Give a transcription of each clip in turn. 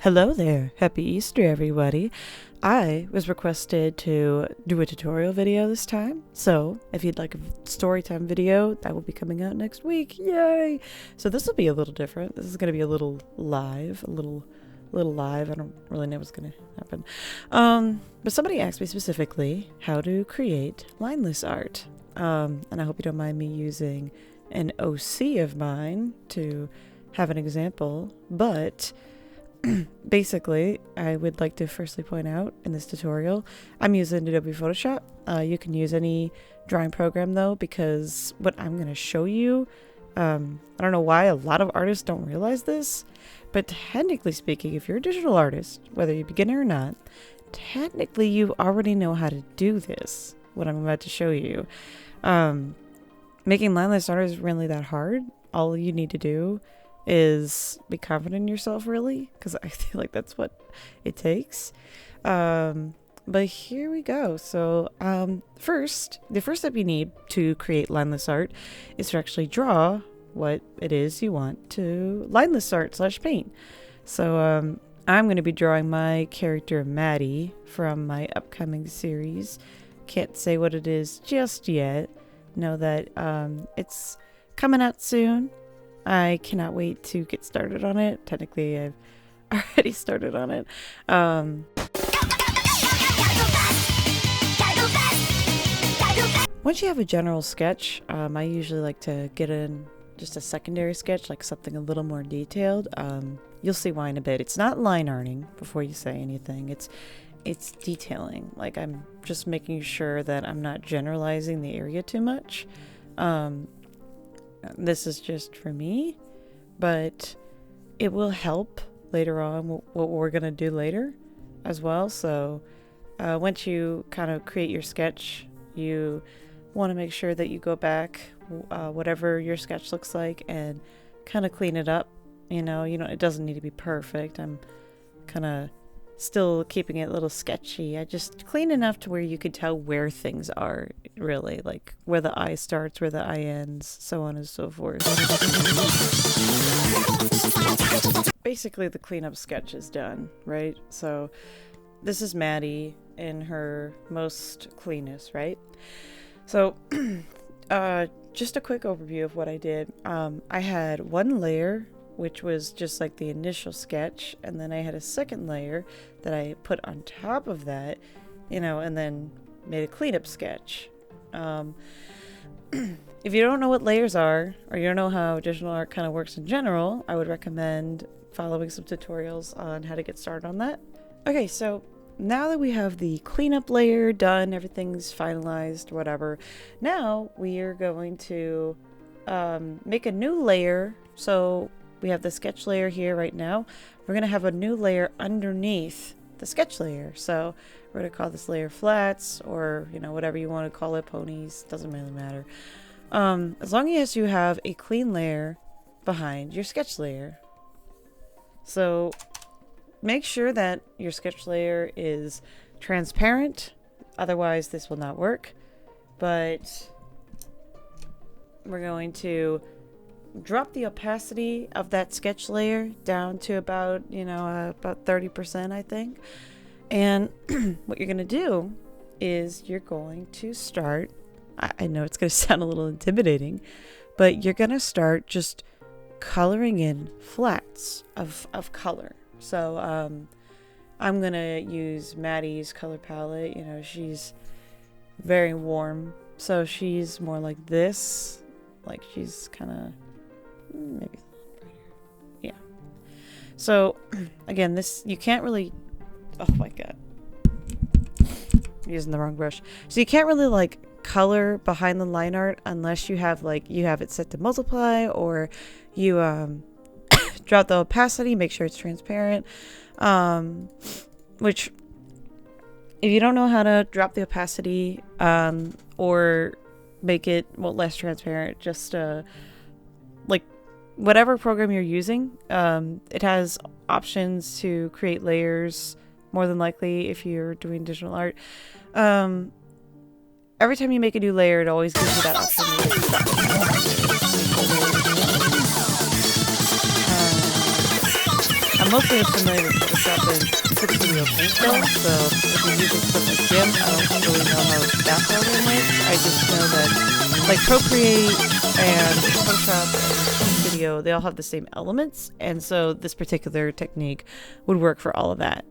Hello there, happy Easter everybody. I was requested to do a tutorial video this time, so if you'd like a storytime video, that will be coming out next week, yay! So this will be a little different. This is going to be a little live, a little live. I don't really know what's going to happen. But somebody asked me specifically how to create lineless art, and I hope you don't mind me using an OC of mine to have an example, but basically, I would like to firstly point out in this tutorial, I'm using Adobe Photoshop. You can use any drawing program though, because what I'm going to show you, I don't know why a lot of artists don't realize this, but technically speaking, if you're a digital artist, whether you're a beginner or not, technically you already know how to do this, what I'm about to show you. Making lineless art is really that hard. All you need to do is be confident in yourself, really, because I feel like that's what it takes. But here we go. So the first step you need to create lineless art is to actually draw what it is you want to lineless art / paint. So I'm going to be drawing my character Maddie from my upcoming series. Can't say what it is just yet. Know that it's coming out soon. I cannot wait to get started on it. Technically, I've already started on it. Once you have a general sketch, I usually like to get in just a secondary sketch, like something a little more detailed. You'll see why in a bit. It's not line arting before you say anything. It's detailing. Like, I'm just making sure that I'm not generalizing the area too much. This is just for me, but it will help later on what we're going to do later as well. So once you kind of create your sketch, you want to make sure that you go back, whatever your sketch looks like, and kind of clean it up. You know, it doesn't need to be perfect. I'm kind of still keeping it a little sketchy. I just clean enough to where you could tell where things are, really, like where the eye starts, where the eye ends, so on and so forth. Basically, the cleanup sketch is done, right? So this is Maddie in her most cleanest, right? So just a quick overview of what I did. I had one layer, which was just like the initial sketch, and then I had a second layer that I put on top of that, and then made a cleanup sketch. If you don't know what layers are, or you don't know how digital art kind of works in general, I would recommend following some tutorials on how to get started on that. Okay, so now that we have the cleanup layer done, everything's finalized, whatever, now we are going to make a new layer. So we have the sketch layer here right now. We're going to have a new layer underneath the sketch layer. So we're going to call this layer flats, or, whatever you want to call it, ponies, doesn't really matter. As long as you have a clean layer behind your sketch layer. So make sure that your sketch layer is transparent. Otherwise, this will not work. But we're going to drop the opacity of that sketch layer down to about 30%, I think. And what you're going to do is you're going to start, I know it's going to sound a little intimidating, but you're going to start just coloring in flats of color. So I'm going to use Maddie's color palette. She's very warm, so she's more like this. Like, she's kind of maybe brighter. Yeah. So again, this, you can't really, oh my god, I'm using the wrong brush. So you can't really like color behind the line art unless you have it set to multiply, or you drop the opacity, make sure it's transparent. Which, if you don't know how to drop the opacity or make it less transparent, just like whatever program you're using, it has options to create layers, more than likely, if you're doing digital art. Every time you make a new layer, it always gives you that option to stop. I'm mostly familiar with Photoshop and specifically Paint though, so if you're using stuff like GIMP, I don't really know how that program works. I just know that like Procreate and Photoshop and Video, they all have the same elements, and so this particular technique would work for all of that.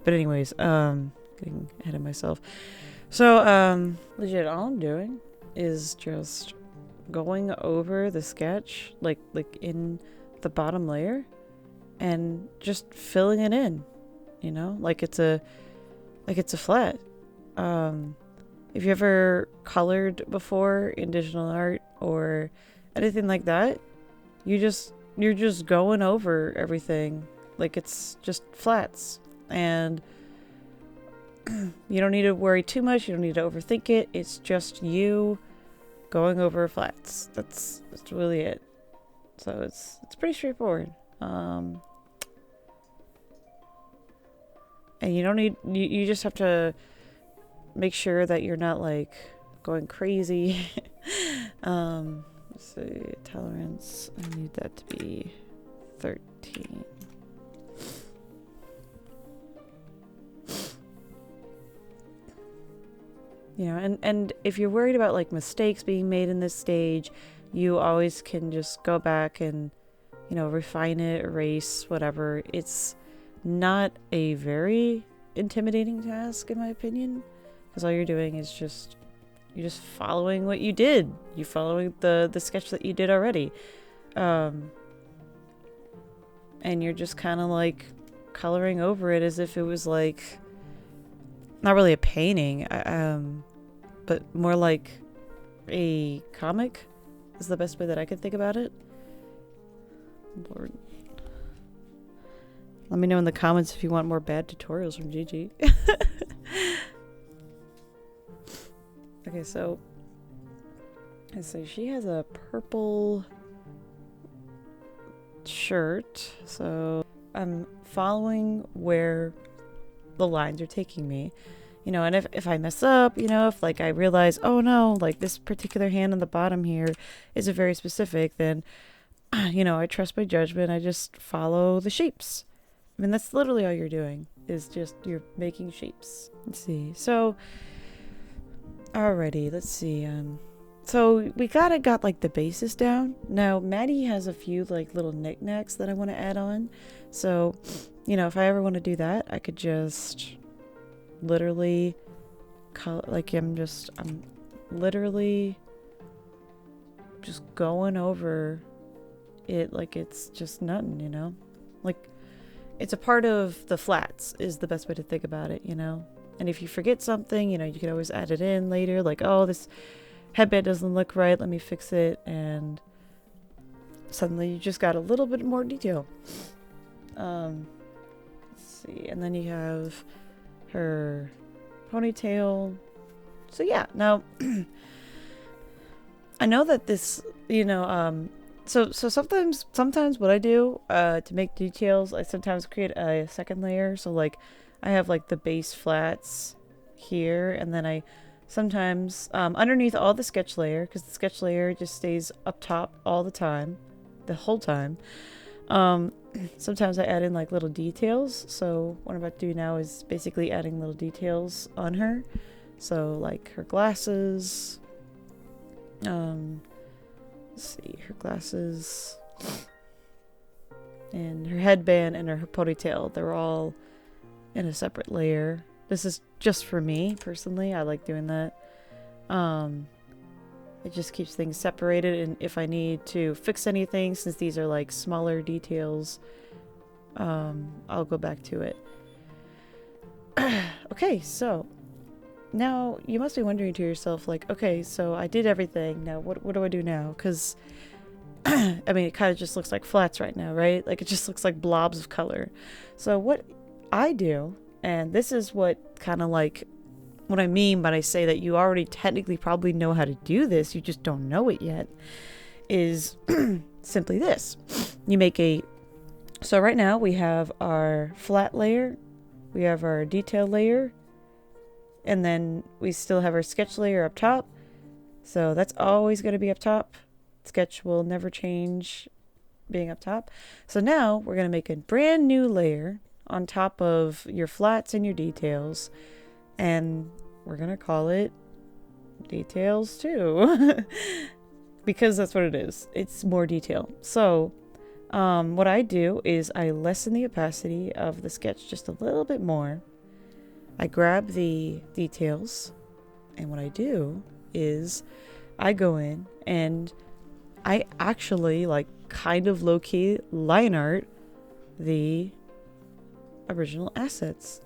But anyways, getting ahead of myself. So, legit, all I'm doing is just going over the sketch, like in the bottom layer, and just filling it in, you know, like it's a flat. If you ever colored before in digital art or anything like that, you're just going over everything like it's just flats, and you don't need to worry too much. You don't need to overthink it. It's just you going over flats. That's really it. So it's pretty straightforward. And you don't need, you just have to make sure that you're not like going crazy. Let's see, tolerance, I need that to be 13. You know, and if you're worried about like mistakes being made in this stage, you always can just go back and, you know, refine it, erase, whatever. It's not a very intimidating task in my opinion, because all you're doing is you're just following what you did. You're following the sketch that you did already. And you're just kind of like coloring over it as if it was like not really a painting, but more like a comic is the best way that I could think about it. Lord. Let me know in the comments if you want more bad tutorials from Gigi. Okay, so she has a purple shirt, so I'm following where the lines are taking me, you know, and if I mess up, you know, if like I realize, oh no, like this particular hand on the bottom here is a very specific, then you know, I trust my judgment. I just follow the shapes. I mean, that's literally all you're doing, is just you're making shapes. Let's see. So alrighty, let's see. So we got like the basis down. Now Maddie has a few like little knickknacks that I want to add on. So, you know, if I ever want to do that, I could just literally like I'm literally just going over it like it's just nothing, you know? Like it's a part of the flats is the best way to think about it, you know? And if you forget something, you know, you can always add it in later, like, oh, this headband doesn't look right, let me fix it, and suddenly you just got a little bit more detail. Let's see, and then you have her ponytail. So yeah, now I know that this, you know, so sometimes what I do to make details, I sometimes create a second layer. So like I have like the base flats here, and then I sometimes underneath all the sketch layer, because the sketch layer just stays up top all the time, the whole time. Sometimes I add in like little details. So what I'm about to do now is basically adding little details on her. So like her glasses, let's see, her glasses and her headband and her ponytail, they're all in a separate layer. This is just for me personally. I like doing that. It just keeps things separated, and if I need to fix anything, since these are like smaller details, I'll go back to it. Okay, so now you must be wondering to yourself, like, okay, so I did everything. Now what do I do now? Because I mean, it kind of just looks like flats right now, right? Like it just looks like blobs of color. So what I do, and this is what kind of like what I mean when I say that you already technically probably know how to do this, you just don't know it yet, is simply this. You make so right now we have our flat layer, we have our detail layer, and then we still have our sketch layer up top. So that's always going to be up top. Sketch will never change being up top. So now we're going to make a brand new layer on top of your flats and your details. And we're going to call it Details 2. Because that's what it is. It's more detail. So what I do is I lessen the opacity of the sketch just a little bit more. I grab the details, and what I do is I go in and I actually like kind of low-key line art the original assets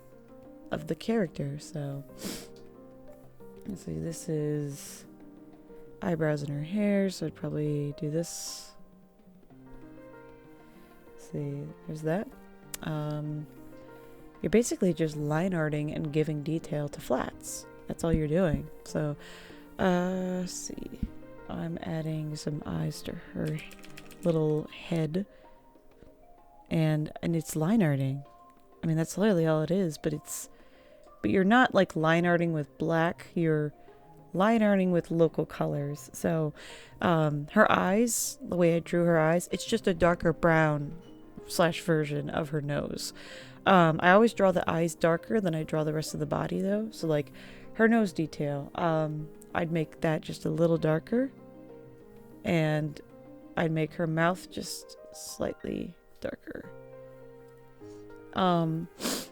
of the character. So let's see, this is eyebrows and her hair, so I'd probably do this. Let's see, there's that. You're basically just line arting and giving detail to flats. That's all you're doing. So let's see, I'm adding some eyes to her little head, and it's line arting. I mean, that's literally all it is, but you're not like line arting with black, you're line arting with local colors. So her eyes, the way I drew her eyes, it's just a darker brown / version of her nose. I always draw the eyes darker than I draw the rest of the body though. So like her nose detail, I'd make that just a little darker, and I'd make her mouth just slightly darker. Let's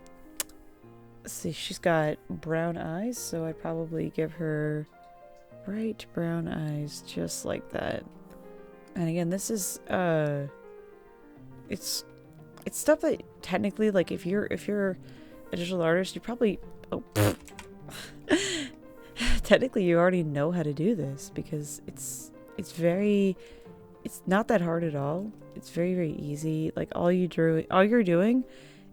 see, she's got brown eyes, so I'd probably give her bright brown eyes just like that. And again, this is it's stuff that technically, like, if you're a digital artist, you probably technically you already know how to do this, because it's not that hard at all. It's very, very easy. Like all you're doing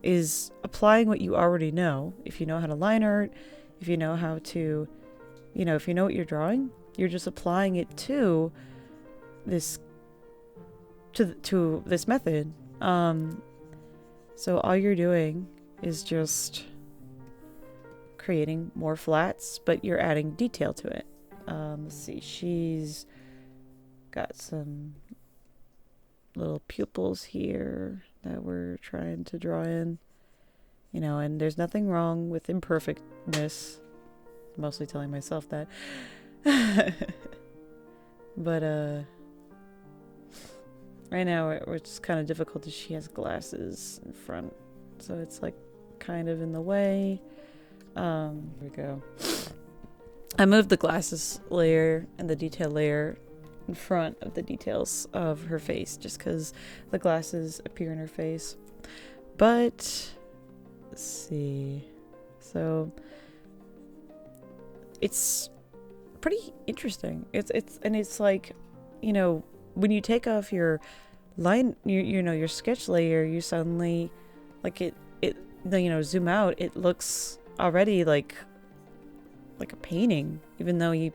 is applying what you already know. If you know how to line art, if you know how to, if you know what you're drawing, you're just applying it to this method. So all you're doing is just creating more flats, but you're adding detail to it. Let's see, she's got some little pupils here that we're trying to draw in, and there's nothing wrong with imperfectness. I'm mostly telling myself that. But right now it's kind of difficult because she has glasses in front, so it's like kind of in the way. Here we go. I moved the glasses layer and the detail layer in front of the details of her face, just because the glasses appear in her face. But let's see, so it's pretty interesting. It's like, when you take off your line, your sketch layer, you suddenly, like, zoom out, it looks already like a painting, even though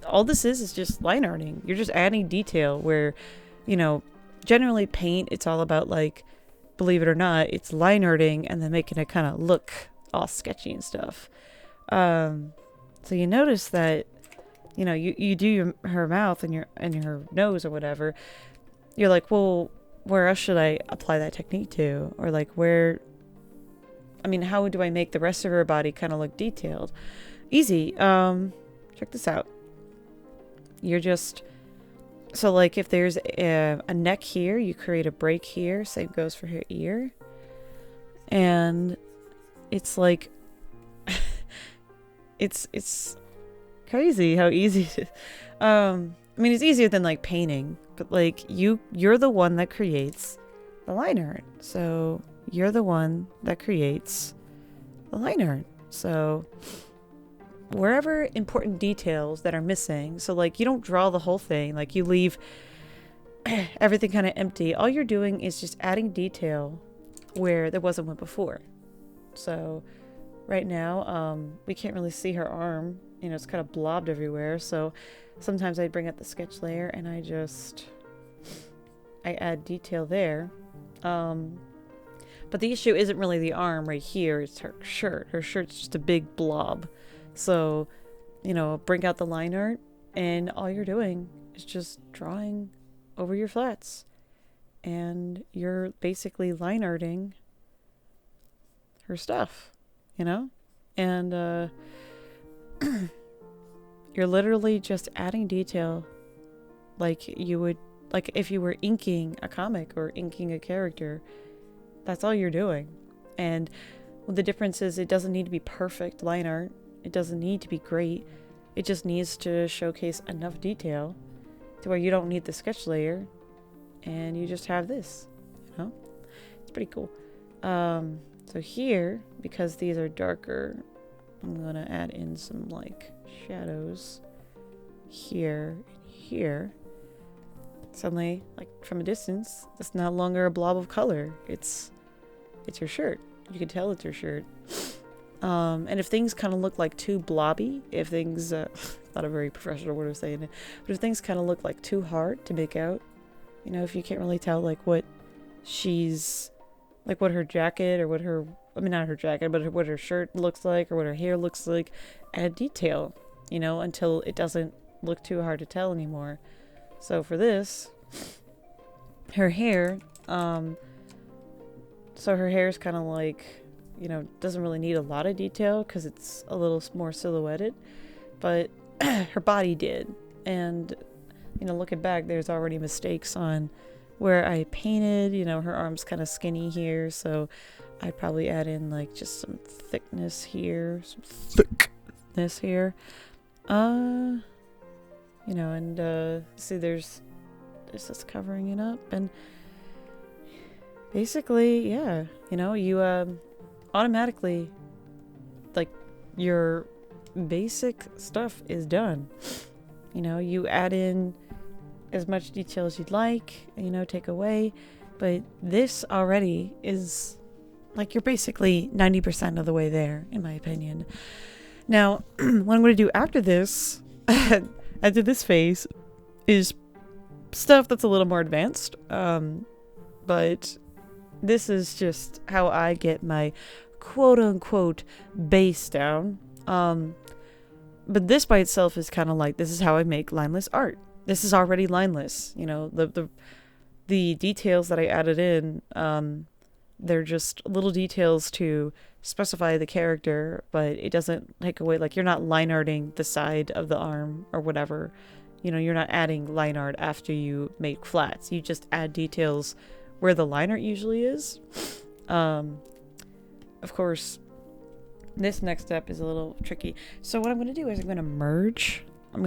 all this is just line arting. You're just adding detail where, generally paint, it's all about, like, believe it or not, it's line arting and then making it kind of look all sketchy and stuff. So you notice that, you do her mouth and her nose or whatever. You're like, well, where else should I apply that technique to? Or like how do I make the rest of her body kind of look detailed? Easy. Check this out. So like if there's a neck here, you create a break here. Same goes for her ear. And it's like, it's crazy how easy it is. It's easier than like painting, but like you're the one that creates the line art. So you're the one that creates the line art. So wherever important details that are missing, so like you don't draw the whole thing, like you leave everything kind of empty. All you're doing is just adding detail where there wasn't one before. So right now, we can't really see her arm. It's kind of blobbed everywhere. So sometimes I bring up the sketch layer and I add detail there. But the issue isn't really the arm right here. It's her shirt. Her shirt's just a big blob. So, bring out the line art, and all you're doing is just drawing over your flats. and you're basically line arting her stuff, you know? And you're literally just adding detail like you would, like if you were inking a comic or inking a character. That's all you're doing. And the difference is it doesn't need to be perfect line art. It doesn't need to be great. It just needs to showcase enough detail to where you don't need the sketch layer and you just have this, you know? It's pretty cool. So here, because these are darker, I'm gonna add in some like shadows here and here. Suddenly, like from a distance, it's no longer a blob of color. It's your shirt. You can tell it's your shirt. And if things kind of look like too blobby, if things, not a very professional word of saying it, but if things kind of look like too hard to make out, you know, if you can't really tell like what she's, like what her jacket or what her, I mean not her jacket, but what her shirt looks like or what her hair looks like, add detail, you know, until it doesn't look too hard to tell anymore. So for this, her hair, so her hair is kind of like, you know, doesn't really need a lot of detail because it's a little more silhouetted, but her body did. And, you know, looking back, there's already mistakes on where I painted, you know, her arm's kind of skinny here, so I'd probably add in like just some thickness here, some thickness here. You know, and see there's this covering it up, and basically, yeah, you know, you automatically, like, your basic stuff is done. You know, you add in as much detail as you'd like, you know, take away, but this already is, like, you're basically 90% of the way there, in my opinion. Now, what I'm going to do after this, after this phase, is stuff that's a little more advanced, but this is just how I get my quote-unquote base down. But this by itself is kind of like, this is how I make lineless art. This is already lineless. You know, the details that I added in, they're just little details to specify the character, but it doesn't take away, like, you're not line arting the side of the arm or whatever. You know, you're not adding line art after you make flats. You just add details where the line art usually is. Of course, this next step is a little tricky. So what I'm going to do is I'm going to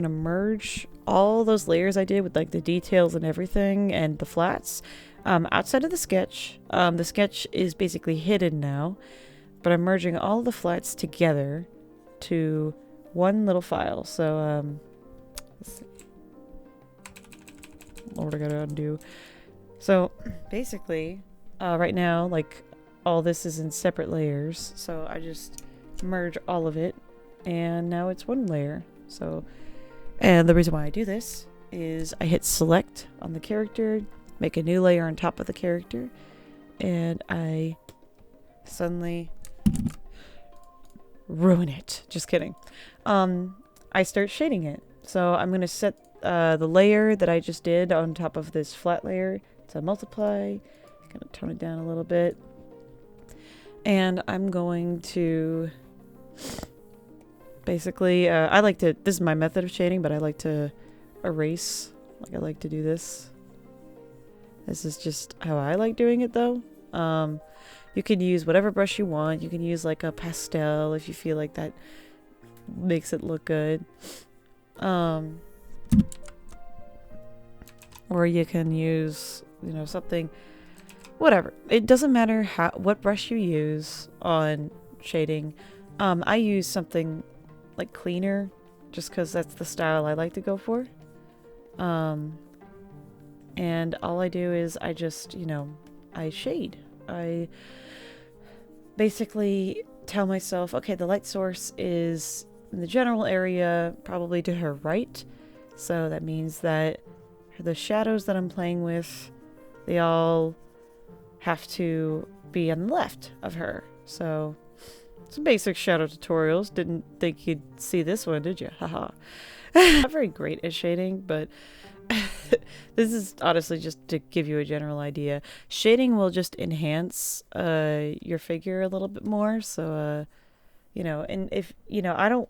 merge all those layers I did with like the details and everything and the flats outside of the sketch. The sketch is basically hidden now, but I'm merging all the flats together to one little file. So let's see. What I gotta undo. So basically, right now, like, all this is in separate layers, so I just merge all of it, and now it's one layer. So, and the reason why I do this is I hit select on the character, make a new layer on top of the character, and I suddenly ruin it. Just kidding. I start shading it. So I'm going to set the layer that I just did on top of this flat layer to multiply. Gonna tone it down a little bit. And I'm going to basically, I like to, this is my method of shading, but I like to erase. Like, I like to do this. This is just how I like doing it, though. You can use whatever brush you want. You can use like a pastel if you feel like that makes it look good. Or you can use, you know, something, whatever. It doesn't matter what brush you use on shading. I use something like cleaner just because that's the style I like to go for. And all I do is I just, you know, I shade. I basically tell myself, okay, the light source is in the general area, probably to her right. So that means that the shadows that I'm playing with, they all have to be on the left of her. So some basic shadow tutorials. Didn't think you'd see this one, did you? Haha. Not very great at shading, but this is honestly just to give you a general idea. Shading will just enhance your figure a little bit more. So, you know, and if, you know, I don't,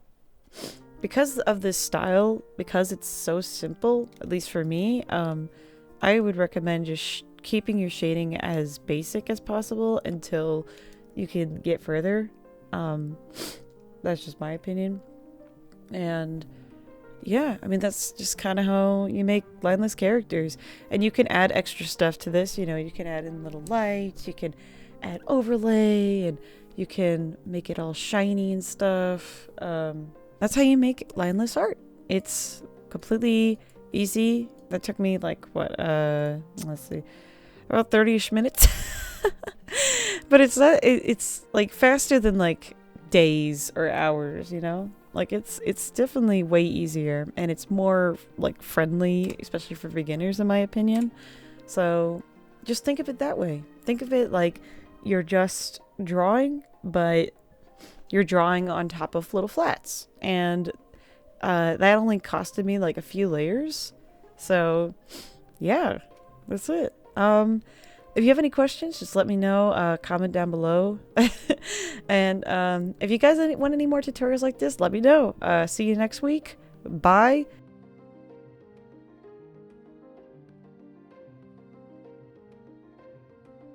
because of this style, because it's so simple, at least for me, I would recommend just keeping your shading as basic as possible until you can get further. That's just my opinion. And yeah, I mean, that's just kind of how you make lineless characters. And you can add extra stuff to this. You know, you can add in little lights, you can add overlay, and you can make it all shiny and stuff. That's how you make lineless art. It's completely easy. That took me like, what, let's see, about 30-ish minutes. But it's not, it's like faster than like days or hours, you know? Like it's definitely way easier, and it's more like friendly, especially for beginners in my opinion. So just think of it that way. Think of it like you're just drawing, but you're drawing on top of little flats. And that only costed me like a few layers. So yeah, that's it. If you have any questions, just let me know. Comment down below. And if you guys want any more tutorials like this, let me know. See you next week. Bye.